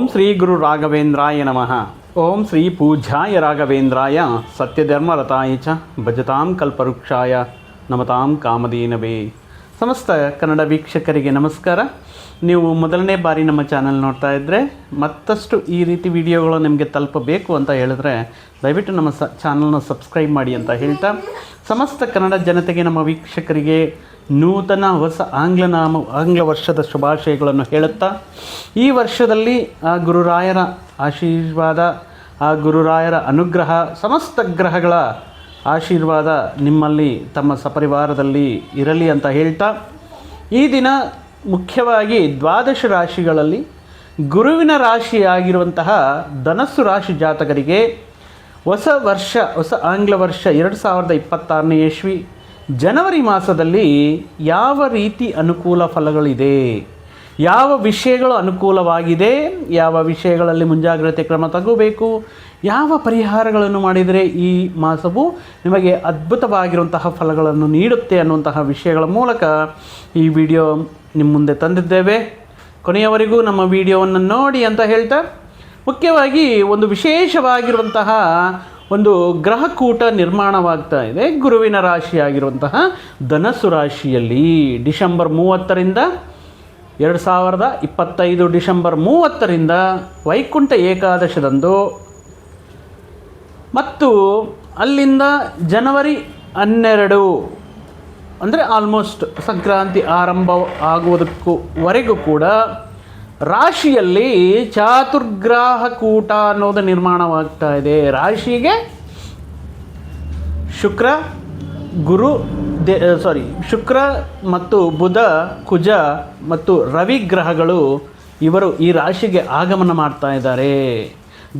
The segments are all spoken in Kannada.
ಓಂ ಶ್ರೀ ಗುರು ರಾಘವೇಂದ್ರಾಯ ನಮಃ. ಓಂ ಶ್ರೀ ಪೂಜ್ಯಾಯ ರಾಘವೇಂದ್ರಾಯ ಸತ್ಯಧರ್ಮರತಾಯ ಚ ಭಜತಾಂ ಕಲ್ಪವೃಕ್ಷಾಯ ನಮತಾಂ ಕಾಮಧೇನವೇ. ಸಮಸ್ತ ಕನ್ನಡ ವೀಕ್ಷಕರಿಗೆ ನಮಸ್ಕಾರ. ನೀವು ಮೊದಲನೇ ಬಾರಿ ನಮ್ಮ ಚಾನಲ್ ನೋಡ್ತಾ ಇದ್ದರೆ ಮತ್ತಷ್ಟು ಈ ರೀತಿ ವಿಡಿಯೋಗಳು ನಿಮಗೆ ತಲುಪಬೇಕು ಅಂತ ಹೇಳಿದ್ರೆ ದಯವಿಟ್ಟು ನಮ್ಮ ಚಾನಲ್ನ ಸಬ್ಸ್ಕ್ರೈಬ್ ಮಾಡಿ ಅಂತ ಹೇಳ್ತಾ, ಸಮಸ್ತ ಕನ್ನಡ ಜನತೆಗೆ, ನಮ್ಮ ವೀಕ್ಷಕರಿಗೆ ನೂತನ ಹೊಸ ಆಂಗ್ಲ ವರ್ಷದ ಶುಭಾಶಯಗಳನ್ನು ಹೇಳುತ್ತಾ, ಈ ವರ್ಷದಲ್ಲಿ ಆ ಗುರುರಾಯರ ಆಶೀರ್ವಾದ, ಆ ಗುರುರಾಯರ ಅನುಗ್ರಹ, ಸಮಸ್ತ ಗ್ರಹಗಳ ಆಶೀರ್ವಾದ ನಿಮ್ಮಲ್ಲಿ ತಮ್ಮ ಸಪರಿವಾರದಲ್ಲಿ ಇರಲಿ ಅಂತ ಹೇಳ್ತಾ, ಈ ದಿನ ಮುಖ್ಯವಾಗಿ ದ್ವಾದಶ ರಾಶಿಗಳಲ್ಲಿ ಗುರುವಿನ ರಾಶಿಯಾಗಿರುವಂತಹ ಧನಸ್ಸು ರಾಶಿ ಜಾತಕರಿಗೆ ಹೊಸ ಆಂಗ್ಲ ವರ್ಷ 2026ನೇ ಇಸ್ವಿ ಜನವರಿ ಮಾಸದಲ್ಲಿ ಯಾವ ರೀತಿ ಅನುಕೂಲ ಫಲಗಳಿದೆ, ಯಾವ ವಿಷಯಗಳು ಅನುಕೂಲವಾಗಿದೆ, ಯಾವ ವಿಷಯಗಳಲ್ಲಿ ಮುಂಜಾಗ್ರತೆ ಕ್ರಮ ತಗೋಬೇಕು, ಯಾವ ಪರಿಹಾರಗಳನ್ನು ಮಾಡಿದರೆ ಈ ಮಾಸವು ನಿಮಗೆ ಅದ್ಭುತವಾಗಿರುವಂತಹ ಫಲಗಳನ್ನು ನೀಡುತ್ತೆ ಅನ್ನುವಂತಹ ವಿಷಯಗಳ ಮೂಲಕ ಈ ವಿಡಿಯೋ ನಿಮ್ಮ ಮುಂದೆ ತಂದಿದ್ದೇವೆ. ಕೊನೆಯವರೆಗೂ ನಮ್ಮ ವಿಡಿಯೋವನ್ನು ನೋಡಿ ಅಂತ ಹೇಳ್ತಾ, ಮುಖ್ಯವಾಗಿ ಒಂದು ವಿಶೇಷವಾಗಿರುವಂತಹ ಒಂದು ಗ್ರಹಕೂಟ ನಿರ್ಮಾಣವಾಗ್ತಾ ಇದೆ ಗುರುವಿನ ರಾಶಿಯಾಗಿರುವಂತಹ ಧನಸ್ಸು ರಾಶಿಯಲ್ಲಿ. ಡಿಸೆಂಬರ್ 30ರಿಂದ 2025 ಡಿಸೆಂಬರ್ 30ರಿಂದ ವೈಕುಂಠ ಏಕಾದಶದಂದು ಮತ್ತು ಅಲ್ಲಿಂದ ಜನವರಿ 12 ಅಂದರೆ ಆಲ್ಮೋಸ್ಟ್ ಸಂಕ್ರಾಂತಿ ಆರಂಭ ಆಗುವುದಕ್ಕೂವರೆಗೂ ಕೂಡ ರಾಶಿಯಲ್ಲಿ ಚಾತುರ್ಗ್ರಹ ಕೂಟ ಅನ್ನೋದು ನಿರ್ಮಾಣವಾಗ್ತಾ ಇದೆ. ರಾಶಿಗೆ ಶುಕ್ರ ಮತ್ತು ಬುಧ, ಕುಜ ಮತ್ತು ರವಿ ಗ್ರಹಗಳು ಇವರು ಈ ರಾಶಿಗೆ ಆಗಮನ ಮಾಡ್ತಾ ಇದ್ದಾರೆ.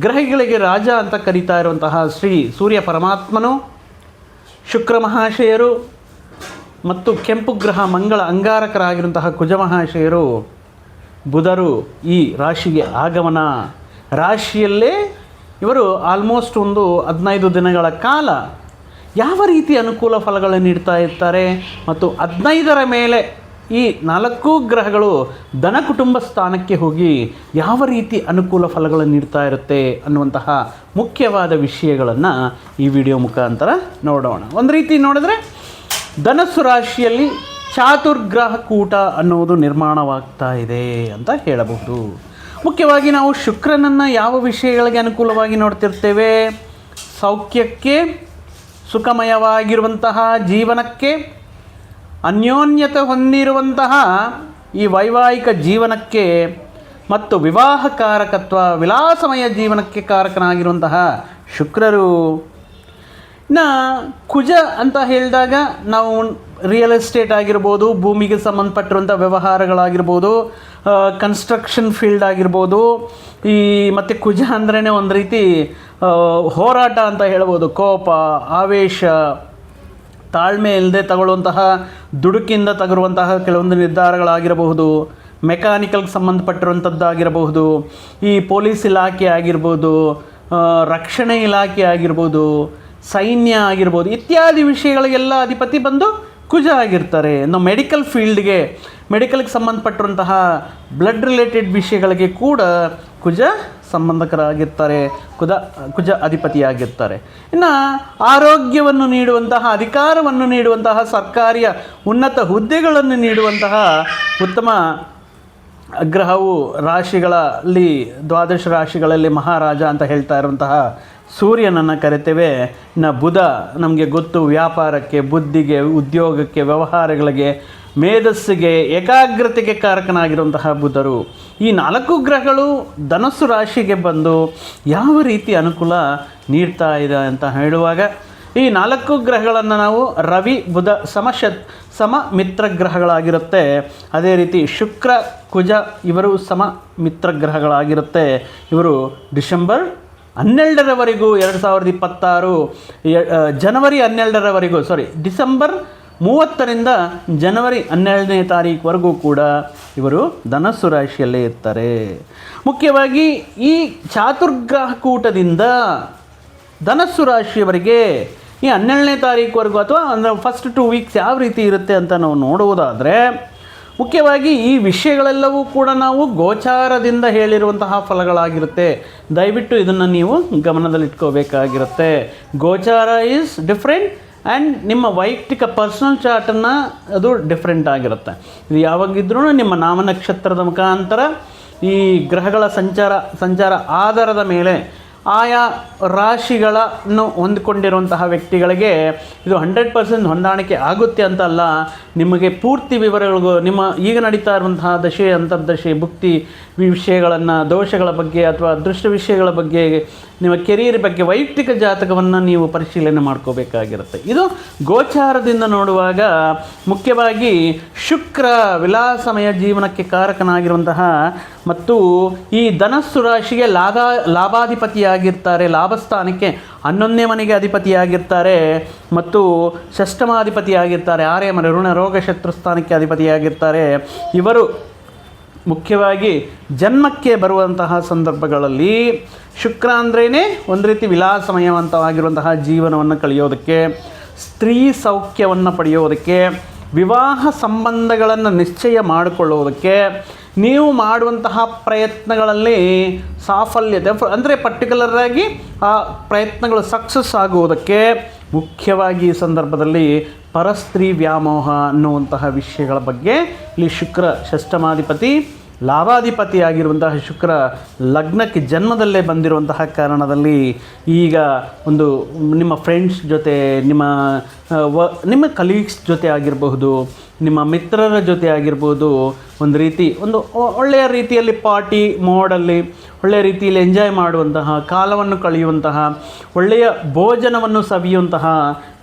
ಗ್ರಹಗಳಿಗೆ ರಾಜ ಅಂತ ಕರೀತಾ ಇರುವಂತಹ ಶ್ರೀ ಸೂರ್ಯ ಪರಮಾತ್ಮನು, ಶುಕ್ರ ಮಹಾಶಯರು ಮತ್ತು ಕೆಂಪು ಗ್ರಹ ಮಂಗಳ ಅಂಗಾರಕರಾಗಿರುವಂತಹ ಕುಜ ಮಹಾಶಯರು, ಬುಧರು ಈ ರಾಶಿಗೆ ಆಗಮನ. ರಾಶಿಯಲ್ಲೇ ಇವರು ಆಲ್ಮೋಸ್ಟ್ ಒಂದು 15 ದಿನಗಳ ಕಾಲ ಯಾವ ರೀತಿ ಅನುಕೂಲ ಫಲಗಳನ್ನು ನೀಡ್ತಾ ಇರ್ತಾರೆ ಮತ್ತು 15ರ ಮೇಲೆ ಈ 4 ಗ್ರಹಗಳು ಧನ ಕುಟುಂಬ ಸ್ಥಾನಕ್ಕೆ ಹೋಗಿ ಯಾವ ರೀತಿ ಅನುಕೂಲ ಫಲಗಳನ್ನು ನೀಡ್ತಾ ಇರುತ್ತೆ ಅನ್ನುವಂತಹ ಮುಖ್ಯವಾದ ವಿಷಯಗಳನ್ನು ಈ ವಿಡಿಯೋ ಮುಖಾಂತರ ನೋಡೋಣ. ಒಂದು ರೀತಿ ನೋಡಿದ್ರೆ ಧನಸ್ಸು ರಾಶಿಯಲ್ಲಿ ಚಾತುರ್ಗ್ರಹ ಕೂಟ ಅನ್ನೋದು ನಿರ್ಮಾಣವಾಗ್ತಾ ಇದೆ ಅಂತ ಹೇಳಬಹುದು. ಮುಖ್ಯವಾಗಿ ನಾವು ಶುಕ್ರನನ್ನು ಯಾವ ವಿಷಯಗಳಿಗೆ ಅನುಕೂಲವಾಗಿ ನೋಡ್ತಿರ್ತೇವೆ? ಸೌಖ್ಯಕ್ಕೆ, ಸುಖಮಯವಾಗಿರುವಂತಹ ಜೀವನಕ್ಕೆ, ಅನ್ಯೋನ್ಯತೆ ಹೊಂದಿರುವಂತಹ ಈ ವೈವಾಹಿಕ ಜೀವನಕ್ಕೆ ಮತ್ತು ವಿವಾಹ ಕಾರಕತ್ವ, ವಿಲಾಸಮಯ ಜೀವನಕ್ಕೆ ಕಾರಕನಾಗಿರುವಂತಹ ಶುಕ್ರರು. ಇನ್ನು ಕುಜ ಅಂತ ಹೇಳಿದಾಗ ನಾವು ರಿಯಲ್ ಎಸ್ಟೇಟ್ ಆಗಿರ್ಬೋದು, ಭೂಮಿಗೆ ಸಂಬಂಧಪಟ್ಟಿರುವಂಥ ವ್ಯವಹಾರಗಳಾಗಿರ್ಬೋದು, ಕನ್ಸ್ಟ್ರಕ್ಷನ್ ಫೀಲ್ಡ್ ಆಗಿರ್ಬೋದು. ಮತ್ತು ಕುಜ ಅಂದ್ರೇ ಒಂದು ರೀತಿ ಹೋರಾಟ ಅಂತ ಹೇಳ್ಬೋದು. ಕೋಪ, ಆವೇಶ, ತಾಳ್ಮೆ ಇಲ್ಲದೆ ತಗೊಳ್ಳುವಂತಹ, ದುಡುಕಿಂದ ತಗೊಳ್ಳುವಂತಹ ಕೆಲವೊಂದು ನಿರ್ಧಾರಗಳಾಗಿರಬಹುದು. ಮೆಕ್ಯಾನಿಕಲ್ಗೆ ಸಂಬಂಧಪಟ್ಟಿರುವಂಥದ್ದಾಗಿರಬಹುದು, ಈ ಪೊಲೀಸ್ ಇಲಾಖೆ ಆಗಿರ್ಬೋದು, ರಕ್ಷಣೆ ಇಲಾಖೆ ಆಗಿರ್ಬೋದು, ಸೈನ್ಯ ಆಗಿರ್ಬೋದು, ಇತ್ಯಾದಿ ವಿಷಯಗಳಿಗೆಲ್ಲ ಅಧಿಪತಿ ಬಂದು ಕುಜ ಆಗಿರ್ತಾರೆ. ಇನ್ನು ಮೆಡಿಕಲ್ಗೆ ಸಂಬಂಧಪಟ್ಟಿರುವಂತಹ ಬ್ಲಡ್ ರಿಲೇಟೆಡ್ ವಿಷಯಗಳಿಗೆ ಕೂಡ ಕುಜ ಸಂಬಂಧಕರಾಗಿರ್ತಾರೆ, ಕುಜ ಅಧಿಪತಿಯಾಗಿರ್ತಾರೆ. ಇನ್ನು ಆರೋಗ್ಯವನ್ನು ನೀಡುವಂತಹ, ಅಧಿಕಾರವನ್ನು ನೀಡುವಂತಹ, ಸರ್ಕಾರಿಯ ಉನ್ನತ ಹುದ್ದೆಗಳನ್ನು ನೀಡುವಂತಹ ಉತ್ತಮ ಗ್ರಹವು ರಾಶಿಗಳಲ್ಲಿ, ದ್ವಾದಶ ರಾಶಿಗಳಲ್ಲಿ ಮಹಾರಾಜ ಅಂತ ಹೇಳ್ತಾ ಇರುವಂತಹ ಸೂರ್ಯನನ್ನು ಕರಿತೇವೆ. ಇನ್ನು ಬುಧ ನಮಗೆ ಗೊತ್ತು, ವ್ಯಾಪಾರಕ್ಕೆ, ಬುದ್ಧಿಗೆ, ಉದ್ಯೋಗಕ್ಕೆ, ವ್ಯವಹಾರಗಳಿಗೆ, ಮೇಧಸ್ಸಿಗೆ, ಏಕಾಗ್ರತೆಗೆ ಕಾರಕನಾಗಿರುವಂತಹ ಬುಧರು. ಈ 4 ಗ್ರಹಗಳು ಧನಸ್ಸು ರಾಶಿಗೆ ಬಂದು ಯಾವ ರೀತಿ ಅನುಕೂಲ ನೀಡ್ತಾ ಇದೆ ಅಂತ ಹೇಳುವಾಗ, ಈ 4 ಗ್ರಹಗಳನ್ನು ನಾವು ರವಿ, ಬುಧ ಸಮ ಮಿತ್ರ ಗ್ರಹಗಳಾಗಿರುತ್ತೆ. ಅದೇ ರೀತಿ ಶುಕ್ರ, ಕುಜ ಇವರು ಸಮ ಮಿತ್ರ ಗ್ರಹಗಳಾಗಿರುತ್ತೆ. ಇವರು ಡಿಸೆಂಬರ್ 12ರವರೆಗೂ 2026 ಜನವರಿ 12ರವರೆಗೂ ಡಿಸೆಂಬರ್ 30ರಿಂದ ಜನವರಿ 12ನೇ ತಾರೀಕುವರೆಗೂ ಕೂಡ ಇವರು ಧನಸ್ಸು ರಾಶಿಯಲ್ಲೇ ಇರ್ತಾರೆ. ಮುಖ್ಯವಾಗಿ ಈ ಚಾತುರ್ಗ್ರಹ ಕೂಟದಿಂದ ಧನಸ್ಸು ರಾಶಿಯವರಿಗೆ ಈ 12ನೇ ತಾರೀಕುವರೆಗೂ ಅಥವಾ ಅಂದರೆ ಫಸ್ಟ್ 2 ವೀಕ್ಸ್ ಯಾವ ರೀತಿ ಇರುತ್ತೆ ಅಂತ ನಾವು ನೋಡುವುದಾದರೆ, ಮುಖ್ಯವಾಗಿ ಈ ವಿಷಯಗಳೆಲ್ಲವೂ ಕೂಡ ನಾವು ಗೋಚಾರದಿಂದ ಹೇಳಿರುವಂತಹ ಫಲಗಳಾಗಿರುತ್ತೆ. ದಯವಿಟ್ಟು ಇದನ್ನು ನೀವು ಗಮನದಲ್ಲಿಟ್ಕೋಬೇಕಾಗಿರುತ್ತೆ. ಗೋಚಾರ ಈಸ್ ಡಿಫ್ರೆಂಟ್ ಆ್ಯಂಡ್ ನಿಮ್ಮ ವೈಯಕ್ತಿಕ ಪರ್ಸನಲ್ ಚಾರ್ಟನ್ನು ಅದು ಡಿಫ್ರೆಂಟ್ ಆಗಿರುತ್ತೆ. ಇದು ಯಾವಾಗಿದ್ರೂ ನಿಮ್ಮ ನಾಮನಕ್ಷತ್ರದ ಮುಖಾಂತರ ಈ ಗ್ರಹಗಳ ಸಂಚಾರ ಆಧಾರದ ಮೇಲೆ ಆಯಾ ರಾಶಿಗಳನ್ನು ಹೊಂದಿಕೊಂಡಿರುವಂತಹ ವ್ಯಕ್ತಿಗಳಿಗೆ ಇದು 100% ಹೊಂದಾಣಿಕೆ ಆಗುತ್ತೆ ಅಂತ ಅಲ್ಲ. ನಿಮಗೆ ಪೂರ್ತಿ ವಿವರಗಳಿಗೂ ನಿಮ್ಮ ಈಗ ನಡೀತಾ ಇರುವಂತಹ ದಶೆ, ಅಂತರ್ದಶೆ, ಭುಕ್ತಿ ವಿಷಯಗಳನ್ನು, ದೋಷಗಳ ಬಗ್ಗೆ ಅಥವಾ ಅದೃಷ್ಟ ವಿಷಯಗಳ ಬಗ್ಗೆ, ನಿಮ್ಮ ಕೆರಿಯರ್ ಬಗ್ಗೆ ವೈಯಕ್ತಿಕ ಜಾತಕವನ್ನು ನೀವು ಪರಿಶೀಲನೆ ಮಾಡ್ಕೋಬೇಕಾಗಿರುತ್ತೆ. ಇದು ಗೋಚಾರದಿಂದ ನೋಡುವಾಗ ಮುಖ್ಯವಾಗಿ ಶುಕ್ರ ವಿಲಾಸಮಯ ಜೀವನಕ್ಕೆ ಕಾರಕನಾಗಿರುವಂತಹ ಮತ್ತು ಈ ಧನಸ್ಸು ರಾಶಿಗೆ ಲಾಭಾಧಿಪತಿಯಾಗಿರ್ತಾರೆ. ಲಾಭಸ್ಥಾನಕ್ಕೆ 11ನೇ ಮನೆಗೆ ಅಧಿಪತಿಯಾಗಿರ್ತಾರೆ ಮತ್ತು ಷಷ್ಠಮಾಧಿಪತಿಯಾಗಿರ್ತಾರೆ. 6ನೇ ಮನೆ ಋಣ ರೋಗ ಶತ್ರುಸ್ಥಾನಕ್ಕೆ ಅಧಿಪತಿಯಾಗಿರ್ತಾರೆ. ಇವರು ಮುಖ್ಯವಾಗಿ ಜನ್ಮಕ್ಕೆ ಬರುವಂತಹ ಸಂದರ್ಭಗಳಲ್ಲಿ ಶುಕ್ರ ಅಂದ್ರೇ ಒಂದು ರೀತಿ ವಿಲಾಸಮಯವಂತವಾಗಿರುವಂತಹ ಜೀವನವನ್ನು ಕಳೆಯೋದಕ್ಕೆ, ಸ್ತ್ರೀ ಸೌಖ್ಯವನ್ನು ಪಡೆಯೋದಕ್ಕೆ, ವಿವಾಹ ಸಂಬಂಧಗಳನ್ನು ನಿಶ್ಚಯ ಮಾಡಿಕೊಳ್ಳೋದಕ್ಕೆ, ನೀವು ಮಾಡುವಂತಹ ಪ್ರಯತ್ನಗಳಲ್ಲಿ ಸಾಫಲ್ಯತೆ ಅಂದರೆ ಪರ್ಟಿಕ್ಯುಲರಾಗಿ ಆ ಪ್ರಯತ್ನಗಳು ಸಕ್ಸಸ್ ಆಗುವುದಕ್ಕೆ ಮುಖ್ಯವಾಗಿ ಈ ಸಂದರ್ಭದಲ್ಲಿ ಪರಸ್ತ್ರೀ ವ್ಯಾಮೋಹ ಅನ್ನುವಂತಹ ವಿಷಯಗಳ ಬಗ್ಗೆ ಇಲ್ಲಿ ಶುಕ್ರ ಷಷ್ಠಮಾಧಿಪತಿ ಲಾಭಾಧಿಪತಿಯಾಗಿರುವಂತಹ ಶುಕ್ರ ಲಗ್ನಕ್ಕೆ ಜನ್ಮದಲ್ಲೇ ಬಂದಿರುವಂತಹ ಕಾರಣದಲ್ಲಿ ಈಗ ಒಂದು ನಿಮ್ಮ ಫ್ರೆಂಡ್ಸ್ ಜೊತೆ, ನಿಮ್ಮ ಕಲೀಗ್ಸ್ ಜೊತೆ ಆಗಿರಬಹುದು, ನಿಮ್ಮ ಮಿತ್ರರ ಜೊತೆ ಆಗಿರ್ಬೋದು, ಒಂದು ಒಳ್ಳೆಯ ರೀತಿಯಲ್ಲಿ ಪಾರ್ಟಿ ಮೋಡಲ್ಲಿ ಒಳ್ಳೆಯ ರೀತಿಯಲ್ಲಿ ಎಂಜಾಯ್ ಮಾಡುವಂತಹ, ಕಾಲವನ್ನು ಕಳೆಯುವಂತಹ, ಒಳ್ಳೆಯ ಭೋಜನವನ್ನು ಸವಿಯುವಂತಹ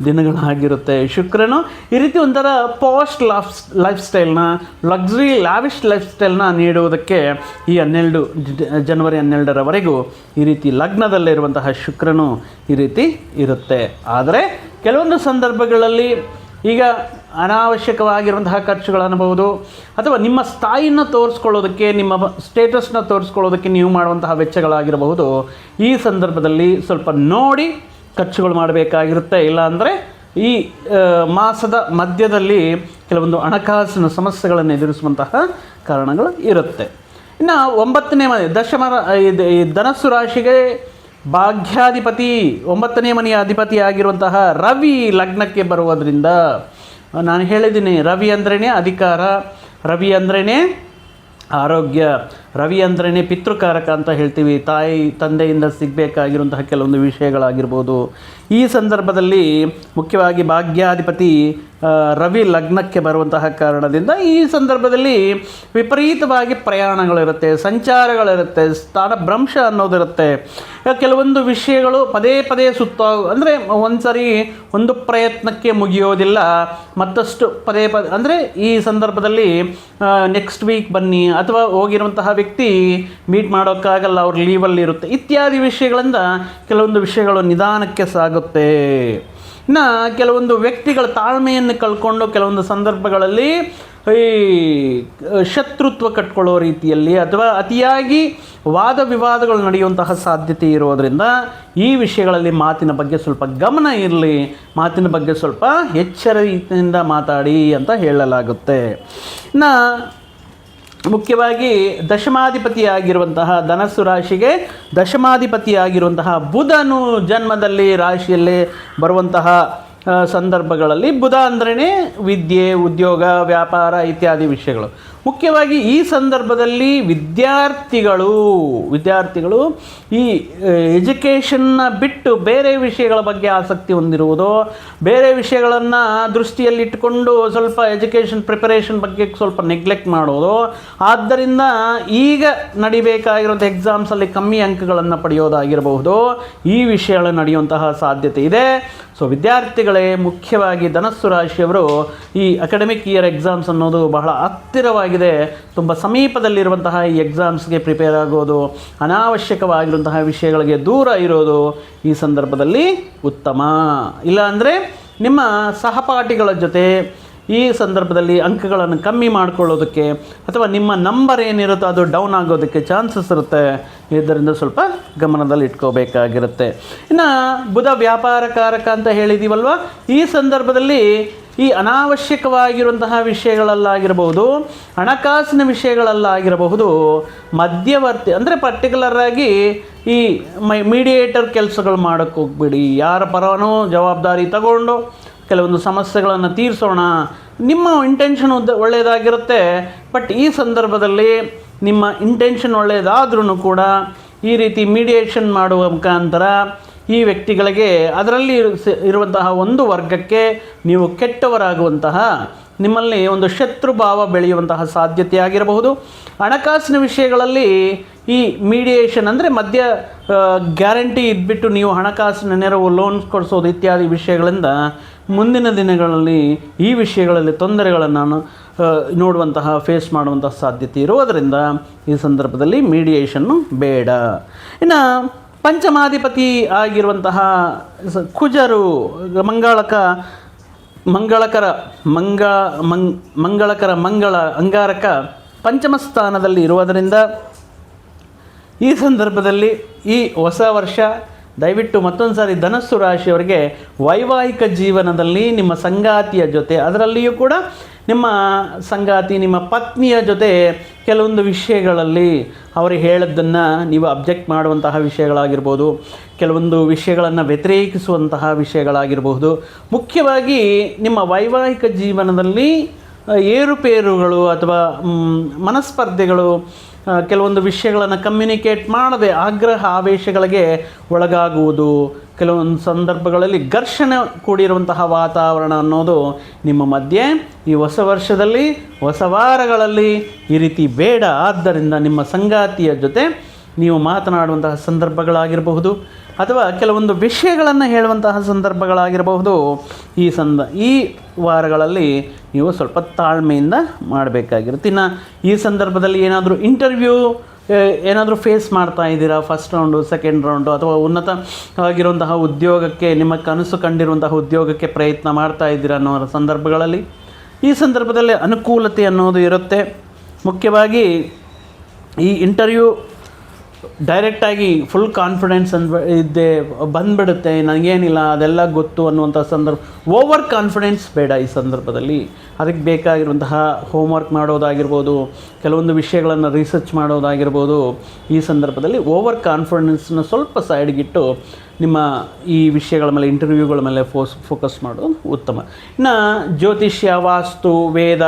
ದಿನಗಳಾಗಿರುತ್ತೆ. ಶುಕ್ರನು ಈ ರೀತಿ ಒಂಥರ ಪಾಸ್ಟ್ ಲೈಫ್ ಸ್ಟೈಲ್ನ, ಲಕ್ಸುರಿ ಲ್ಯಾವಿಶ್ ಲೈಫ್ ಸ್ಟೈಲ್ನ ನೀಡುವುದಕ್ಕೆ ಈ ಜನವರಿ 12ರವರೆಗೂ ಈ ರೀತಿ ಲಗ್ನದಲ್ಲಿರುವಂತಹ ಶುಕ್ರನು ಈ ರೀತಿ ಇರುತ್ತೆ. ಆದರೆ ಕೆಲವೊಂದು ಸಂದರ್ಭಗಳಲ್ಲಿ ಈಗ ಅನಾವಶ್ಯಕವಾಗಿರುವಂತಹ ಖರ್ಚುಗಳನ್ನಬಹುದು ಅಥವಾ ನಿಮ್ಮ ಸ್ಥಾಯಿಯನ್ನು ತೋರಿಸ್ಕೊಳ್ಳೋದಕ್ಕೆ, ನಿಮ್ಮ ಸ್ಟೇಟಸ್ನ ತೋರಿಸ್ಕೊಳ್ಳೋದಕ್ಕೆ ನೀವು ಮಾಡುವಂತಹ ವೆಚ್ಚಗಳಾಗಿರಬಹುದು. ಈ ಸಂದರ್ಭದಲ್ಲಿ ಸ್ವಲ್ಪ ನೋಡಿ ಖರ್ಚುಗಳು ಮಾಡಬೇಕಾಗಿರುತ್ತೆ. ಇಲ್ಲಾಂದರೆ ಈ ಮಾಸದ ಮಧ್ಯದಲ್ಲಿ ಕೆಲವೊಂದು ಹಣಕಾಸಿನ ಸಮಸ್ಯೆಗಳನ್ನು ಎದುರಿಸುವಂತಹ ಕಾರಣಗಳು ಇರುತ್ತೆ. ಇನ್ನು 9ನೇ ಮನೆ ಈ ಧನಸ್ಸು ರಾಶಿಗೆ ಭಾಗ್ಯಾಧಿಪತಿ 9ನೇ ಮನೆಯ ಅಧಿಪತಿ ಆಗಿರುವಂತಹ ರವಿ ಲಗ್ನಕ್ಕೆ ಬರುವುದರಿಂದ, ನಾನು ಹೇಳಿದ್ದೀನಿ ರವಿ ಅಂದ್ರೇ ಅಧಿಕಾರ, ರವಿ ಅಂದ್ರೇ ಆರೋಗ್ಯ, ರವಿ ಅಂದ್ರೇ ಪಿತೃಕಾರಕ ಅಂತ ಹೇಳ್ತೀವಿ. ತಾಯಿ ತಂದೆಯಿಂದ ಸಿಗಬೇಕಾಗಿರುವಂತಹ ಕೆಲವೊಂದು ವಿಷಯಗಳಾಗಿರ್ಬೋದು. ಈ ಸಂದರ್ಭದಲ್ಲಿ ಮುಖ್ಯವಾಗಿ ಭಾಗ್ಯಾಧಿಪತಿ ರವಿ ಲಗ್ನಕ್ಕೆ ಬರುವಂತಹ ಕಾರಣದಿಂದ ಈ ಸಂದರ್ಭದಲ್ಲಿ ವಿಪರೀತವಾಗಿ ಪ್ರಯಾಣಗಳಿರುತ್ತೆ, ಸಂಚಾರಗಳಿರುತ್ತೆ, ಸ್ಥಾನಭ್ರಂಶ ಅನ್ನೋದಿರುತ್ತೆ. ಕೆಲವೊಂದು ವಿಷಯಗಳು ಪದೇ ಪದೇ ಅಂದರೆ ಒಂದು ಪ್ರಯತ್ನಕ್ಕೆ ಮುಗಿಯೋದಿಲ್ಲ, ಮತ್ತಷ್ಟು ಪದೇ ಅಂದರೆ ಈ ಸಂದರ್ಭದಲ್ಲಿ ನೆಕ್ಸ್ಟ್ ವೀಕ್ ಬನ್ನಿ ಅಥವಾ ಹೋಗಿರುವಂತಹ ವ್ಯಕ್ತಿ ಮೀಟ್ ಮಾಡೋಕ್ಕಾಗಲ್ಲ, ಅವ್ರ ಲೀವಲ್ಲಿ ಇರುತ್ತೆ ಇತ್ಯಾದಿ ವಿಷಯಗಳಿಂದ ಕೆಲವೊಂದು ವಿಷಯಗಳು ನಿಧಾನಕ್ಕೆ ಸಾಗುತ್ತೆ. ಇನ್ನು ಕೆಲವೊಂದು ವ್ಯಕ್ತಿಗಳ ತಾಳ್ಮೆಯನ್ನು ಕಳ್ಕೊಂಡು ಕೆಲವೊಂದು ಸಂದರ್ಭಗಳಲ್ಲಿ ಈ ಶತ್ರುತ್ವ ಕಟ್ಕೊಳ್ಳೋ ರೀತಿಯಲ್ಲಿ ಅಥವಾ ಅತಿಯಾಗಿ ವಾದ ವಿವಾದಗಳು ನಡೆಯುವಂತಹ ಸಾಧ್ಯತೆ ಇರೋದರಿಂದ ಈ ವಿಷಯಗಳಲ್ಲಿ ಮಾತಿನ ಬಗ್ಗೆ ಸ್ವಲ್ಪ ಗಮನ ಇರಲಿ, ಮಾತಿನ ಬಗ್ಗೆ ಸ್ವಲ್ಪ ಎಚ್ಚರಿಕೆಯಿಂದ ಮಾತಾಡಿ ಅಂತ ಹೇಳಲಾಗುತ್ತೆ. ಇನ್ನು ಮುಖ್ಯವಾಗಿ ದಶಮಾಧಿಪತಿಯಾಗಿರುವಂತಹ ಧನಸ್ಸು ರಾಶಿಗೆ ದಶಮಾಧಿಪತಿಯಾಗಿರುವಂತಹ ಬುಧನು ಜನ್ಮದಲ್ಲಿ ರಾಶಿಯಲ್ಲಿ ಬರುವಂತಹ ಸಂದರ್ಭಗಳಲ್ಲಿ ಬುಧ ಅಂದ್ರೇ ವಿದ್ಯೆ, ಉದ್ಯೋಗ, ವ್ಯಾಪಾರ ಇತ್ಯಾದಿ ವಿಷಯಗಳು. ಮುಖ್ಯವಾಗಿ ಈ ಸಂದರ್ಭದಲ್ಲಿ ವಿದ್ಯಾರ್ಥಿಗಳು ಈ ಎಜುಕೇಷನ್ನ ಬಿಟ್ಟು ಬೇರೆ ವಿಷಯಗಳ ಬಗ್ಗೆ ಆಸಕ್ತಿ ಹೊಂದಿರುವುದು, ಬೇರೆ ವಿಷಯಗಳನ್ನು ದೃಷ್ಟಿಯಲ್ಲಿಟ್ಟುಕೊಂಡು ಸ್ವಲ್ಪ ಎಜುಕೇಷನ್ ಪ್ರಿಪರೇಷನ್ ಬಗ್ಗೆ ಸ್ವಲ್ಪ ನೆಗ್ಲೆಕ್ಟ್ ಮಾಡೋದು. ಆದ್ದರಿಂದ ಈಗ ನಡಿಬೇಕಾಗಿರುವಂಥ ಎಕ್ಸಾಮ್ಸಲ್ಲಿ ಕಮ್ಮಿ ಅಂಕಗಳನ್ನು ಪಡೆಯೋದಾಗಿರಬಹುದು, ಈ ವಿಷಯಗಳು ನಡೆಯುವಂತಹ ಸಾಧ್ಯತೆ ಇದೆ. ಸೊ ವಿದ್ಯಾರ್ಥಿಗಳೇ, ಮುಖ್ಯವಾಗಿ ಧನಸ್ಸು ರಾಶಿಯವರು ಈ ಅಕಾಡೆಮಿಕ್ ಇಯರ್ ಎಕ್ಸಾಮ್ಸ್ ಅನ್ನೋದು ಬಹಳ ಹತ್ತಿರವಾಗಿದೆ. ತುಂಬ ಸಮೀಪದಲ್ಲಿರುವಂತಹ ಈ ಎಕ್ಸಾಮ್ಸ್ಗೆ ಪ್ರಿಪೇರ್ ಆಗೋದು, ಅನಾವಶ್ಯಕವಾಗಿರುವಂತಹ ವಿಷಯಗಳಿಗೆ ದೂರ ಇರೋದು ಈ ಸಂದರ್ಭದಲ್ಲಿ ಉತ್ತಮ. ಇಲ್ಲಾಂದರೆ ನಿಮ್ಮ ಸಹಪಾಠಿಗಳ ಜೊತೆ ಈ ಸಂದರ್ಭದಲ್ಲಿ ಅಂಕಗಳನ್ನು ಕಮ್ಮಿ ಮಾಡ್ಕೊಳ್ಳೋದಕ್ಕೆ ಅಥವಾ ನಿಮ್ಮ ನಂಬರ್ ಏನಿರುತ್ತೋ ಅದು ಡೌನ್ ಆಗೋದಕ್ಕೆ ಚಾನ್ಸಸ್ ಇರುತ್ತೆ. ಇದರಿಂದ ಸ್ವಲ್ಪ ಗಮನದಲ್ಲಿ ಇಟ್ಕೋಬೇಕಾಗಿರುತ್ತೆ. ಇನ್ನು ಬುಧ ವ್ಯಾಪಾರಕಾರಕ ಅಂತ ಹೇಳಿದ್ದೀವಲ್ವ, ಈ ಸಂದರ್ಭದಲ್ಲಿ ಈ ಅನಾವಶ್ಯಕವಾಗಿರುವಂತಹ ವಿಷಯಗಳಲ್ಲಾಗಿರಬಹುದು, ಹಣಕಾಸಿನ ವಿಷಯಗಳಲ್ಲಾಗಿರಬಹುದು, ಮಧ್ಯವರ್ತಿ ಅಂದರೆ ಪರ್ಟಿಕ್ಯುಲರಾಗಿ ಈ ಮೀಡಿಯೇಟರ್ ಕೆಲಸಗಳು ಮಾಡೋಕ್ಕೆ ಹೋಗ್ಬೇಡಿ. ಯಾರ ಪರವೂ ಜವಾಬ್ದಾರಿ ತಗೊಂಡು ಕೆಲವೊಂದು ಸಮಸ್ಯೆಗಳನ್ನು ತೀರಿಸೋಣ, ನಿಮ್ಮ ಇಂಟೆನ್ಷನ್ ಒಳ್ಳೆಯದಾಗಿರುತ್ತೆ. ಬಟ್ ಈ ಸಂದರ್ಭದಲ್ಲಿ ನಿಮ್ಮ ಇಂಟೆನ್ಷನ್ ಒಳ್ಳೆಯದಾದ್ರೂ ಕೂಡ ಈ ರೀತಿ ಮೀಡಿಯೇಷನ್ ಮಾಡುವ ಮುಖಾಂತರ ಈ ವ್ಯಕ್ತಿಗಳಿಗೆ, ಅದರಲ್ಲಿ ಇರುವಂತಹ ಒಂದು ವರ್ಗಕ್ಕೆ ನೀವು ಕೆಟ್ಟವರಾಗುವಂತಹ, ನಿಮ್ಮಲ್ಲಿ ಒಂದು ಶತ್ರುಭಾವ ಬೆಳೆಯುವಂತಹ ಸಾಧ್ಯತೆ ಆಗಿರಬಹುದು. ಹಣಕಾಸಿನ ವಿಷಯಗಳಲ್ಲಿ ಈ ಮೀಡಿಯೇಷನ್ ಅಂದರೆ ಮಧ್ಯ ಗ್ಯಾರಂಟಿ ಇದ್ಬಿಟ್ಟು ನೀವು ಹಣಕಾಸಿನ ನೆರವು, ಲೋನ್ಸ್ ಕೊಡಿಸೋದು ಇತ್ಯಾದಿ ವಿಷಯಗಳಿಂದ ಮುಂದಿನ ದಿನಗಳಲ್ಲಿ ಈ ವಿಷಯಗಳಲ್ಲಿ ತೊಂದರೆಗಳನ್ನು ನೋಡುವಂತಹ, ಫೇಸ್ ಮಾಡುವಂತಹ ಸಾಧ್ಯತೆ ಇರುವುದರಿಂದ ಈ ಸಂದರ್ಭದಲ್ಲಿ ಮೀಡಿಯೇಷನ್ನು ಬೇಡ. ಇನ್ನು ಪಂಚಮಾಧಿಪತಿ ಆಗಿರುವಂತಹ ಕುಜರು ಮಂಗಳ ಅಂಗಾರಕ ಪಂಚಮ ಸ್ಥಾನದಲ್ಲಿ ಇರುವುದರಿಂದ ಈ ಸಂದರ್ಭದಲ್ಲಿ ಈ ಹೊಸ ವರ್ಷ ದಯವಿಟ್ಟು ಮತ್ತೊಂದು ಸಾರಿ ಧನಸ್ಸು ರಾಶಿಯವರಿಗೆ ವೈವಾಹಿಕ ಜೀವನದಲ್ಲಿ ನಿಮ್ಮ ಸಂಗಾತಿಯ ಜೊತೆ, ಅದರಲ್ಲಿಯೂ ಕೂಡ ನಿಮ್ಮ ಸಂಗಾತಿ, ನಿಮ್ಮ ಪತ್ನಿಯ ಜೊತೆ ಕೆಲವೊಂದು ವಿಷಯಗಳಲ್ಲಿ ಅವರು ಹೇಳಿದ್ದನ್ನು ನೀವು ಅಬ್ಜೆಕ್ಟ್ ಮಾಡುವಂತಹ ವಿಷಯಗಳಾಗಿರ್ಬೋದು, ಕೆಲವೊಂದು ವಿಷಯಗಳನ್ನು ವ್ಯತಿರೇಕಿಸುವಂತಹ ವಿಷಯಗಳಾಗಿರಬಹುದು. ಮುಖ್ಯವಾಗಿ ನಿಮ್ಮ ವೈವಾಹಿಕ ಜೀವನದಲ್ಲಿ ಏರುಪೇರುಗಳು ಅಥವಾ ಮನಸ್ಪರ್ಧೆಗಳು, ಕೆಲವೊಂದು ವಿಷಯಗಳನ್ನು ಕಮ್ಯುನಿಕೇಟ್ ಮಾಡದೆ ಆಗ್ರಹ ಆವೇಶಗಳಿಗೆ ಒಳಗಾಗುವುದು, ಕೆಲವೊಂದು ಸಂದರ್ಭಗಳಲ್ಲಿ ಘರ್ಷಣೆ ಕೂಡಿರುವಂತಹ ವಾತಾವರಣ ಅನ್ನೋದು ನಿಮ್ಮ ಮಧ್ಯೆ ಈ ಹೊಸ ವರ್ಷದಲ್ಲಿ, ಹೊಸ ವಾರಗಳಲ್ಲಿ ಈ ರೀತಿ ಬೇಡ. ಆದ್ದರಿಂದ ನಿಮ್ಮ ಸಂಗಾತಿಯ ಜೊತೆ ನೀವು ಮಾತನಾಡುವಂತಹ ಸಂದರ್ಭಗಳಾಗಿರಬಹುದು ಅಥವಾ ಕೆಲವೊಂದು ವಿಷಯಗಳನ್ನು ಹೇಳುವಂತಹ ಸಂದರ್ಭಗಳಾಗಿರಬಹುದು. ಈ ವಾರಗಳಲ್ಲಿ ನೀವು ಸ್ವಲ್ಪ ತಾಳ್ಮೆಯಿಂದ ಮಾಡಬೇಕಾಗಿರುತ್ತೆ. ಇನ್ನು ಈ ಸಂದರ್ಭದಲ್ಲಿ ಏನಾದರೂ ಇಂಟರ್ವ್ಯೂ ಏನಾದರೂ ಫೇಸ್ ಮಾಡ್ತಾ ಇದ್ದೀರಾ, ಫಸ್ಟ್ ರೌಂಡು, ಸೆಕೆಂಡ್ ರೌಂಡು, ಅಥವಾ ಉನ್ನತ ಆಗಿರುವಂತಹ ಉದ್ಯೋಗಕ್ಕೆ, ನಿಮ್ಮ ಕನಸು ಕಂಡಿರುವಂತಹ ಉದ್ಯೋಗಕ್ಕೆ ಪ್ರಯತ್ನ ಮಾಡ್ತಾ ಇದ್ದೀರಾ ಅನ್ನೋ ಸಂದರ್ಭಗಳಲ್ಲಿ ಈ ಸಂದರ್ಭದಲ್ಲಿ ಅನುಕೂಲತೆ ಅನ್ನೋದು ಇರುತ್ತೆ. ಮುಖ್ಯವಾಗಿ ಈ ಇಂಟರ್ವ್ಯೂ ಡೈರೆಕ್ಟಾಗಿ ಫುಲ್ ಕಾನ್ಫಿಡೆನ್ಸ್ ಇದ್ದೇ ಬಂದುಬಿಡುತ್ತೆ, ನನಗೇನಿಲ್ಲ ಅದೆಲ್ಲ ಗೊತ್ತು ಅನ್ನುವಂಥ ಸಂದರ್ಭ, ಓವರ್ ಕಾನ್ಫಿಡೆನ್ಸ್ ಬೇಡ ಈ ಸಂದರ್ಭದಲ್ಲಿ. ಅದಕ್ಕೆ ಬೇಕಾಗಿರುವಂತಹ ಹೋಮ್ವರ್ಕ್ ಮಾಡೋದಾಗಿರ್ಬೋದು, ಕೆಲವೊಂದು ವಿಷಯಗಳನ್ನು ರಿಸರ್ಚ್ ಮಾಡೋದಾಗಿರ್ಬೋದು. ಈ ಸಂದರ್ಭದಲ್ಲಿ ಓವರ್ ಕಾನ್ಫಿಡೆನ್ಸ್ನ ಸ್ವಲ್ಪ ಸೈಡ್ಗಿಟ್ಟು ನಿಮ್ಮ ಈ ವಿಷಯಗಳ ಮೇಲೆ, ಇಂಟರ್ವ್ಯೂಗಳ ಮೇಲೆ ಫೋಕಸ್ ಮಾಡೋದು ಉತ್ತಮ. ಇನ್ನು ಜ್ಯೋತಿಷ್ಯ, ವಾಸ್ತು, ವೇದ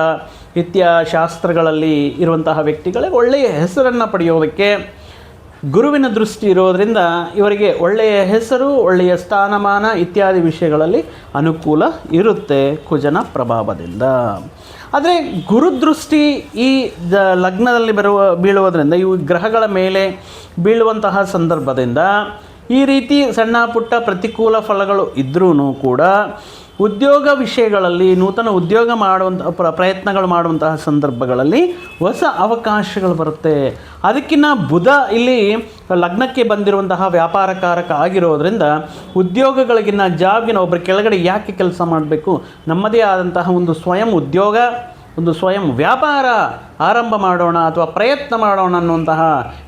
ಶಾಸ್ತ್ರಗಳಲ್ಲಿ ಇರುವಂತಹ ವ್ಯಕ್ತಿಗಳಿಗೆ ಒಳ್ಳೆಯ ಹೆಸರನ್ನು ಪಡೆಯೋದಕ್ಕೆ ಗುರುವಿನ ದೃಷ್ಟಿ ಇರೋದರಿಂದ ಇವರಿಗೆ ಒಳ್ಳೆಯ ಹೆಸರು, ಒಳ್ಳೆಯ ಸ್ಥಾನಮಾನ ಇತ್ಯಾದಿ ವಿಷಯಗಳಲ್ಲಿ ಅನುಕೂಲ ಇರುತ್ತೆ ಕುಜನ ಪ್ರಭಾವದಿಂದ. ಆದರೆ ಗುರುದೃಷ್ಟಿ ಈ ಲಗ್ನದಲ್ಲಿ ಬೀಳುವುದರಿಂದ, ಇವು ಗ್ರಹಗಳ ಮೇಲೆ ಬೀಳುವಂತಹ ಸಂದರ್ಭದಿಂದ ಈ ರೀತಿ ಸಣ್ಣ ಪುಟ್ಟ ಪ್ರತಿಕೂಲ ಫಲಗಳು ಇದ್ರೂ ಕೂಡ ಉದ್ಯೋಗ ವಿಷಯಗಳಲ್ಲಿ, ನೂತನ ಉದ್ಯೋಗ ಮಾಡುವಂಥ ಪ್ರಯತ್ನಗಳು ಮಾಡುವಂತಹ ಸಂದರ್ಭಗಳಲ್ಲಿ ಹೊಸ ಅವಕಾಶಗಳು ಬರುತ್ತೆ. ಅದಕ್ಕಿಂತ ಬುಧ ಇಲ್ಲಿ ಲಗ್ನಕ್ಕೆ ಬಂದಿರುವಂತಹ ವ್ಯಾಪಾರಕಾರಕ ಆಗಿರೋದ್ರಿಂದ ಉದ್ಯೋಗಗಳಿಗಿನ್ನ ಜಾಬ್ಗಿನ ಒಬ್ಬರ ಕೆಳಗಡೆ ಯಾಕೆ ಕೆಲಸ ಮಾಡಬೇಕು, ನಮ್ಮದೇ ಆದಂತಹ ಒಂದು ಸ್ವಯಂ ಉದ್ಯೋಗ, ಒಂದು ಸ್ವಯಂ ವ್ಯಾಪಾರ ಆರಂಭ ಮಾಡೋಣ ಅಥವಾ ಪ್ರಯತ್ನ ಮಾಡೋಣ ಅನ್ನುವಂತಹ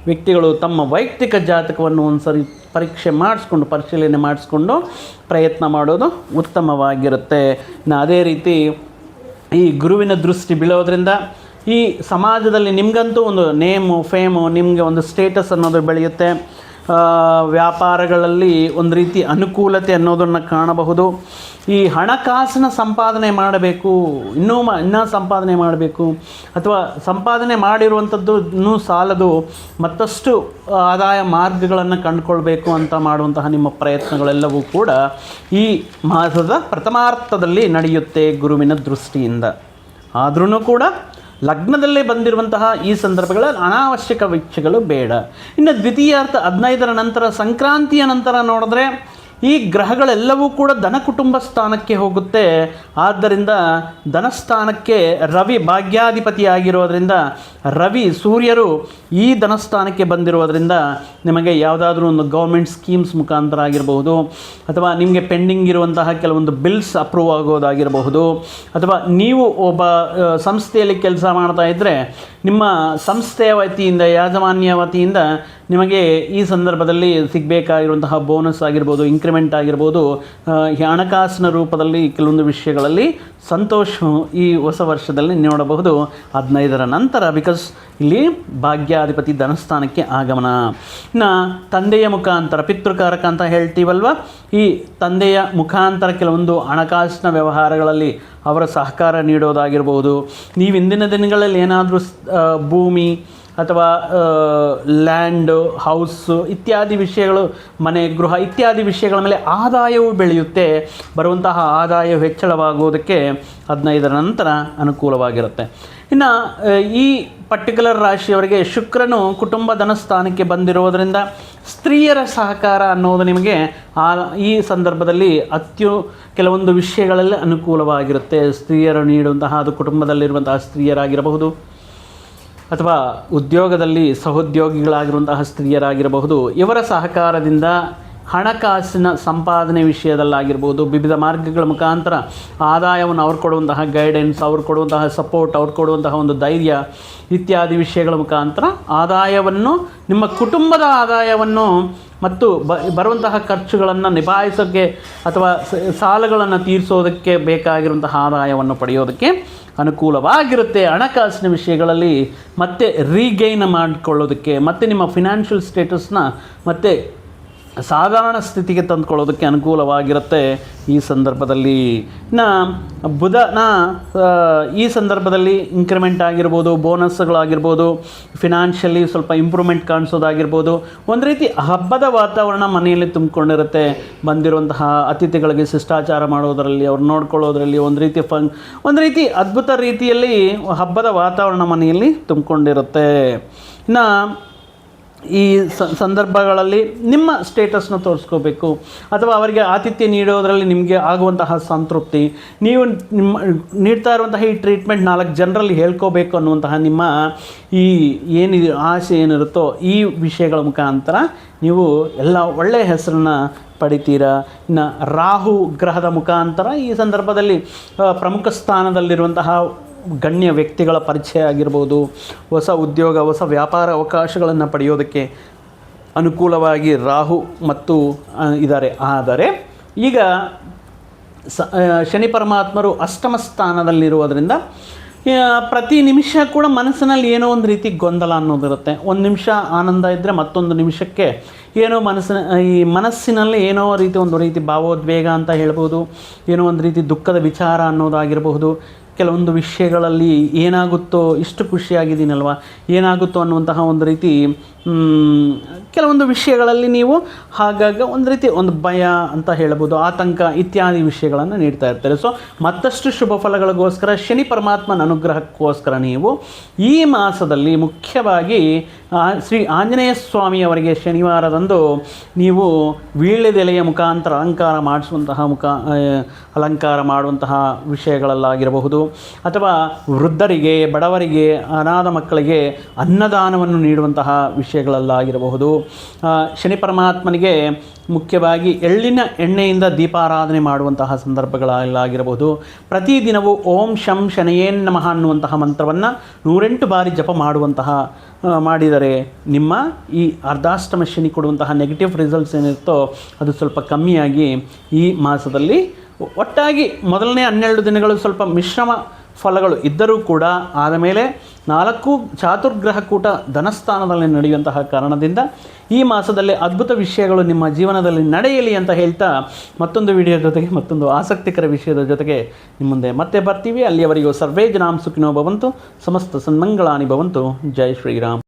ವ್ಯಕ್ತಿಗಳು ತಮ್ಮ ವೈಯಕ್ತಿಕ ಜಾತಕವನ್ನು ಒಂದು ಸರಿ ಪರಿಶೀಲನೆ ಮಾಡಿಸ್ಕೊಂಡು ಪ್ರಯತ್ನ ಮಾಡೋದು ಉತ್ತಮವಾಗಿರುತ್ತೆ. ಅದೇ ರೀತಿ ಈ ಗುರುವಿನ ದೃಷ್ಟಿ ಬೀಳೋದ್ರಿಂದ ಈ ಸಮಾಜದಲ್ಲಿ ನಿಮಗಂತೂ ಒಂದು ನೇಮು, ಫೇಮು, ನಿಮಗೆ ಒಂದು ಸ್ಟೇಟಸ್ ಅನ್ನೋದು ಬೆಳೆಯುತ್ತೆ. ವ್ಯಾಪಾರಗಳಲ್ಲಿ ಒಂದು ರೀತಿ ಅನುಕೂಲತೆ ಅನ್ನೋದನ್ನು ಕಾಣಬಹುದು. ಈ ಹಣಕಾಸಿನ ಸಂಪಾದನೆ ಮಾಡಬೇಕು, ಇನ್ನೂ ಸಂಪಾದನೆ ಮಾಡಬೇಕು, ಅಥವಾ ಸಂಪಾದನೆ ಮಾಡಿರುವಂಥದ್ದು ಇನ್ನೂ ಸಾಲದು, ಮತ್ತಷ್ಟು ಆದಾಯ ಮಾರ್ಗಗಳನ್ನು ಕಂಡುಕೊಳ್ಬೇಕು ಅಂತ ಮಾಡುವಂತಹ ನಿಮ್ಮ ಪ್ರಯತ್ನಗಳೆಲ್ಲವೂ ಕೂಡ ಈ ಮಾಸದ ಪ್ರಥಮಾರ್ಥದಲ್ಲಿ ನಡೆಯುತ್ತೆ ಗುರುವಿನ ದೃಷ್ಟಿಯಿಂದ. ಆದ್ರೂ ಕೂಡ ಲಗ್ನದಲ್ಲೇ ಬಂದಿರುವಂತಹ ಈ ಸಂದರ್ಭಗಳ ಅನಾವಶ್ಯಕ ವೆಚ್ಚಗಳು ಬೇಡ. ಇನ್ನು ದ್ವಿತೀಯಾರ್ಥ 15ರ ನಂತರ, ಸಂಕ್ರಾಂತಿಯ ನಂತರ ನೋಡಿದ್ರೆ ಈ ಗ್ರಹಗಳೆಲ್ಲವೂ ಕೂಡ ಧನ ಕುಟುಂಬ ಸ್ಥಾನಕ್ಕೆ ಹೋಗುತ್ತೆ. ಆದ್ದರಿಂದ ಧನಸ್ಥಾನಕ್ಕೆ ರವಿ ಭಾಗ್ಯಾಧಿಪತಿ ಆಗಿರೋದ್ರಿಂದ, ರವಿ ಸೂರ್ಯರು ಈ ಧನಸ್ಥಾನಕ್ಕೆ ಬಂದಿರೋದ್ರಿಂದ ನಿಮಗೆ ಯಾವುದಾದ್ರೂ ಒಂದು ಗೌರ್ಮೆಂಟ್ ಸ್ಕೀಮ್ಸ್ ಮುಖಾಂತರ ಆಗಿರಬಹುದು, ಅಥವಾ ನಿಮಗೆ ಪೆಂಡಿಂಗ್ ಇರುವಂತಹ ಕೆಲವೊಂದು ಬಿಲ್ಸ್ ಅಪ್ರೂವ್ ಆಗೋದಾಗಿರಬಹುದು, ಅಥವಾ ನೀವು ಒಬ್ಬ ಸಂಸ್ಥೆಯಲ್ಲಿ ಕೆಲಸ ಮಾಡ್ತಾ ಇದ್ದರೆ ನಿಮ್ಮ ಸಂಸ್ಥೆಯ ವತಿಯಿಂದ, ಯಾಜಮಾನ್ಯ ವತಿಯಿಂದ ನಿಮಗೆ ಈ ಸಂದರ್ಭದಲ್ಲಿ ಸಿಗಬೇಕಾಗಿರುವಂತಹ ಬೋನಸ್ ಆಗಿರ್ಬೋದು, ಇಂಕ್ರಿಮೆಂಟ್ ಆಗಿರ್ಬೋದು, ಈ ಹಣಕಾಸಿನ ರೂಪದಲ್ಲಿ ಕೆಲವೊಂದು ವಿಷಯಗಳಲ್ಲಿ ಸಂತೋಷ ಈ ಹೊಸ ವರ್ಷದಲ್ಲಿ ನೋಡಬಹುದು 15ರ ನಂತರ. ಬಿಕಾಸ್ ಇಲ್ಲಿ ಭಾಗ್ಯಾಧಿಪತಿ ಧನಸ್ಥಾನಕ್ಕೆ ಆಗಮನ. ಇನ್ನು ತಂದೆಯ ಮುಖಾಂತರ ಪಿತೃಕಾರಕ ಅಂತ ಹೇಳ್ತೀವಲ್ವ, ಈ ತಂದೆಯ ಮುಖಾಂತರ ಕೆಲವೊಂದು ಹಣಕಾಸಿನ ವ್ಯವಹಾರಗಳಲ್ಲಿ ಅವರ ಸಹಕಾರ ನೀಡೋದಾಗಿರ್ಬೋದು. ನೀವು ಇಂದಿನ ದಿನಗಳಲ್ಲಿ ಏನಾದರೂ ಭೂಮಿ ಅಥವಾ ಲ್ಯಾಂಡು, ಹೌಸು ಇತ್ಯಾದಿ ವಿಷಯಗಳು, ಮನೆ, ಗೃಹ ಇತ್ಯಾದಿ ವಿಷಯಗಳ ಮೇಲೆ ಆದಾಯವು ಬೆಳೆಯುತ್ತೆ. ಬರುವಂತಹ ಆದಾಯ ಹೆಚ್ಚಳವಾಗುವುದಕ್ಕೆ 15ರ ನಂತರ ಅನುಕೂಲವಾಗಿರುತ್ತೆ. ಇನ್ನು ಈ ಪರ್ಟಿಕ್ಯುಲರ್ ರಾಶಿಯವರಿಗೆ ಶುಕ್ರನು ಕುಟುಂಬ ಧನಸ್ಥಾನಕ್ಕೆ ಬಂದಿರೋದರಿಂದ ಸ್ತ್ರೀಯರ ಸಹಕಾರ ಅನ್ನೋದು ನಿಮಗೆ ಈ ಸಂದರ್ಭದಲ್ಲಿ ಕೆಲವೊಂದು ವಿಷಯಗಳಲ್ಲಿ ಅನುಕೂಲವಾಗಿರುತ್ತೆ. ಸ್ತ್ರೀಯರು ನೀಡುವಂತಹ, ಅದು ಕುಟುಂಬದಲ್ಲಿರುವಂತಹ ಸ್ತ್ರೀಯರಾಗಿರಬಹುದು ಅಥವಾ ಉದ್ಯೋಗದಲ್ಲಿ ಸಹೋದ್ಯೋಗಿಗಳಾಗಿರುವಂತಹ ಸ್ತ್ರೀಯರಾಗಿರಬಹುದು. ಇವರ ಸಹಕಾರದಿಂದ ಹಣಕಾಸಿನ ಸಂಪಾದನೆ ವಿಷಯದಲ್ಲಾಗಿರ್ಬೋದು, ವಿವಿಧ ಮಾರ್ಗಗಳ ಮುಖಾಂತರ ಆದಾಯವನ್ನು ಅವ್ರು ಕೊಡುವಂತಹ ಗೈಡೆನ್ಸ್, ಅವ್ರು ಕೊಡುವಂತಹ ಸಪೋರ್ಟ್, ಅವ್ರು ಕೊಡುವಂತಹ ಒಂದು ಧೈರ್ಯ ಇತ್ಯಾದಿ ವಿಷಯಗಳ ಮುಖಾಂತರ ಆದಾಯವನ್ನು, ನಿಮ್ಮ ಕುಟುಂಬದ ಆದಾಯವನ್ನು ಮತ್ತು ಬರುವಂತಹ ಖರ್ಚುಗಳನ್ನು ನಿಭಾಯಿಸೋಕ್ಕೆ ಅಥವಾ ಸಾಲಗಳನ್ನು ತೀರಿಸೋದಕ್ಕೆ ಬೇಕಾಗಿರುವಂತಹ ಆದಾಯವನ್ನು ಪಡೆಯೋದಕ್ಕೆ ಅನುಕೂಲವಾಗಿರುತ್ತೆ. ಹಣಕಾಸಿನ ವಿಷಯಗಳಲ್ಲಿ ಮತ್ತೆ ರೀಗೈನ್ ಮಾಡಿಕೊಳ್ಳೋದಕ್ಕೆ, ಮತ್ತು ನಿಮ್ಮ ಫಿನಾನ್ಷಿಯಲ್ ಸ್ಟೇಟಸ್ನ ಮತ್ತೆ ಸಾಧಾರಣ ಸ್ಥಿತಿಗೆ ತಂದುಕೊಳ್ಳೋದಕ್ಕೆ ಅನುಕೂಲವಾಗಿರುತ್ತೆ ಈ ಸಂದರ್ಭದಲ್ಲಿ. ಇನ್ನು ಬುಧನ ಈ ಸಂದರ್ಭದಲ್ಲಿ ಇಂಕ್ರಿಮೆಂಟ್ ಆಗಿರ್ಬೋದು, ಬೋನಸ್ಗಳಾಗಿರ್ಬೋದು, ಫಿನಾನ್ಷಿಯಲಿ ಸ್ವಲ್ಪ ಇಂಪ್ರೂವ್ಮೆಂಟ್ ಕಾಣಿಸೋದಾಗಿರ್ಬೋದು. ಒಂದು ರೀತಿ ಹಬ್ಬದ ವಾತಾವರಣ ಮನೆಯಲ್ಲಿ ತುಂಬಿಕೊಂಡಿರುತ್ತೆ. ಬಂದಿರುವಂತಹ ಅತಿಥಿಗಳಿಗೆ ಶಿಷ್ಟಾಚಾರ ಮಾಡೋದರಲ್ಲಿ, ಅವ್ರು ನೋಡ್ಕೊಳ್ಳೋದ್ರಲ್ಲಿ ಒಂದು ರೀತಿ ಅದ್ಭುತ ರೀತಿಯಲ್ಲಿ ಹಬ್ಬದ ವಾತಾವರಣ ಮನೆಯಲ್ಲಿ ತುಂಬಿಕೊಂಡಿರುತ್ತೆ. ಇನ್ನು ಈ ಸಂದರ್ಭಗಳಲ್ಲಿ ನಿಮ್ಮ ಸ್ಟೇಟಸ್ನ ತೋರಿಸ್ಕೋಬೇಕು ಅಥವಾ ಅವರಿಗೆ ಆತಿಥ್ಯ ನೀಡೋದರಲ್ಲಿ ನಿಮಗೆ ಆಗುವಂತಹ ಸಂತೃಪ್ತಿ, ನೀವು ನೀಡ್ತಾ ಇರುವಂತಹ ಈ ಟ್ರೀಟ್ಮೆಂಟ್ 4 ಜನರಲ್ಲಿ ಹೇಳ್ಕೋಬೇಕು ಅನ್ನುವಂತಹ ನಿಮ್ಮ ಈ ಆಸೆ ಏನಿರುತ್ತೋ ಈ ವಿಷಯಗಳ ಮುಖಾಂತರ ನೀವು ಎಲ್ಲ ಒಳ್ಳೆಯ ಹೆಸರನ್ನು ಪಡಿತೀರಾ. ಇನ್ನು ರಾಹು ಗ್ರಹದ ಮುಖಾಂತರ ಈ ಸಂದರ್ಭದಲ್ಲಿ ಪ್ರಮುಖ ಸ್ಥಾನದಲ್ಲಿರುವಂತಹ ಗಣ್ಯ ವ್ಯಕ್ತಿಗಳ ಪರಿಚಯ ಆಗಿರ್ಬೋದು, ಹೊಸ ಉದ್ಯೋಗ, ಹೊಸ ವ್ಯಾಪಾರ ಅವಕಾಶಗಳನ್ನು ಪಡೆಯೋದಕ್ಕೆ ಅನುಕೂಲವಾಗಿ ರಾಹು ಮತ್ತು ಇದ್ದಾರೆ. ಆದರೆ ಈಗ ಶನಿ ಪರಮಾತ್ಮರು ಅಷ್ಟಮ ಸ್ಥಾನದಲ್ಲಿರುವುದರಿಂದ ಪ್ರತಿ ನಿಮಿಷ ಕೂಡ ಮನಸ್ಸಿನಲ್ಲಿ ಏನೋ ಒಂದು ರೀತಿ ಗೊಂದಲ ಅನ್ನೋದಿರುತ್ತೆ. ಒಂದು ನಿಮಿಷ ಆನಂದ ಇದ್ದರೆ ಮತ್ತೊಂದು ನಿಮಿಷಕ್ಕೆ ಏನೋ ಮನಸ್ಸಿನಲ್ಲಿ ಏನೋ ಒಂದು ರೀತಿ ಭಾವೋದ್ವೇಗ ಅಂತ ಹೇಳ್ಬೋದು, ಏನೋ ಒಂದು ರೀತಿ ದುಃಖದ ವಿಚಾರ ಅನ್ನೋದಾಗಿರಬಹುದು. ಕೆಲವೊಂದು ವಿಷಯಗಳಲ್ಲಿ ಏನಾಗುತ್ತೋ, ಇಷ್ಟು ಖುಷಿಯಾಗಿದ್ದೀನಲ್ವ, ಏನಾಗುತ್ತೋ ಅನ್ನುವಂತಹ ಒಂದು ರೀತಿ ಕೆಲವೊಂದು ವಿಷಯಗಳಲ್ಲಿ ನೀವು ಹಾಗಾಗಿ ಒಂದು ಭಯ ಅಂತ ಹೇಳ್ಬೋದು, ಆತಂಕ ಇತ್ಯಾದಿ ವಿಷಯಗಳನ್ನು ನೀಡ್ತಾ ಇರ್ತಾರೆ. ಸೊ ಮತ್ತಷ್ಟು ಶುಭ ಫಲಗಳಿಗೋಸ್ಕರ, ಶನಿ ಪರಮಾತ್ಮನ ಅನುಗ್ರಹಕ್ಕೋಸ್ಕರ ನೀವು ಈ ಮಾಸದಲ್ಲಿ ಮುಖ್ಯವಾಗಿ ಶ್ರೀ ಆಂಜನೇಯ ಸ್ವಾಮಿಯವರಿಗೆ ಶನಿವಾರದಂದು ನೀವು ವೀಳ್ಯದೆಲೆಯ ಮುಖಾಂತರ ಅಲಂಕಾರ ಮಾಡುವಂತಹ ವಿಷಯಗಳಲ್ಲಾಗಿರಬಹುದು, ಅಥವಾ ವೃದ್ಧರಿಗೆ, ಬಡವರಿಗೆ, ಅನಾಥ ಮಕ್ಕಳಿಗೆ ಅನ್ನದಾನವನ್ನು ನೀಡುವಂತಹ ವಿಷಯಗಳಲ್ಲಾಗಿರಬಹುದು. ಶನಿ ಪರಮಾತ್ಮನಿಗೆ ಮುಖ್ಯವಾಗಿ ಎಳ್ಳಿನ ಎಣ್ಣೆಯಿಂದ ದೀಪಾರಾಧನೆ ಮಾಡುವಂತಹ ಸಂದರ್ಭಗಳಲ್ಲಾಗಿರಬಹುದು. ಪ್ರತಿದಿನವೂ ಓಂ ಶಂ ಶನಯೇನ್ ನಮಃ ಅನ್ನುವಂತಹ ಮಂತ್ರವನ್ನು 108 ಬಾರಿ ಜಪ ಮಾಡಿದರೆ ನಿಮ್ಮ ಈ ಅರ್ಧಾಷ್ಟಮ ಶನಿ ಕೊಡುವಂತಹ ನೆಗೆಟಿವ್ ರಿಸಲ್ಟ್ಸ್ ಏನಿರುತ್ತೋ ಅದು ಸ್ವಲ್ಪ ಕಮ್ಮಿಯಾಗಿ ಈ ಮಾಸದಲ್ಲಿ ಒಟ್ಟಾಗಿ ಮೊದಲನೇ 12 ದಿನಗಳು ಸ್ವಲ್ಪ ಮಿಶ್ರಮ ಫಲಗಳು ಇದ್ದರೂ ಕೂಡ ಆದಮೇಲೆ 4 ಚಾತುರ್ಗ್ರಹ ಕೂಟ ಧನಸ್ಥಾನದಲ್ಲಿ ನಡೆಯುವಂತಹ ಕಾರಣದಿಂದ ಈ ಮಾಸದಲ್ಲಿ ಅದ್ಭುತ ವಿಷಯಗಳು ನಿಮ್ಮ ಜೀವನದಲ್ಲಿ ನಡೆಯಲಿ ಅಂತ ಹೇಳ್ತಾ ಮತ್ತೊಂದು ವಿಡಿಯೋ ಜೊತೆಗೆ, ಮತ್ತೊಂದು ಆಸಕ್ತಿಕರ ವಿಷಯದ ಜೊತೆಗೆ ನಿಮ್ಮ ಮುಂದೆ ಮತ್ತೆ ಬರ್ತೀವಿ. ಅಲ್ಲಿಯವರೆಗೂ ಸರ್ವೇ ಜನಾಂ ಸುಖಿನೋ ಭವಂತು, ಸಮಸ್ತ ಸನ್ಮಂಗಳಾನಿ ಭವಂತು. ಜೈ ಶ್ರೀರಾಮ್.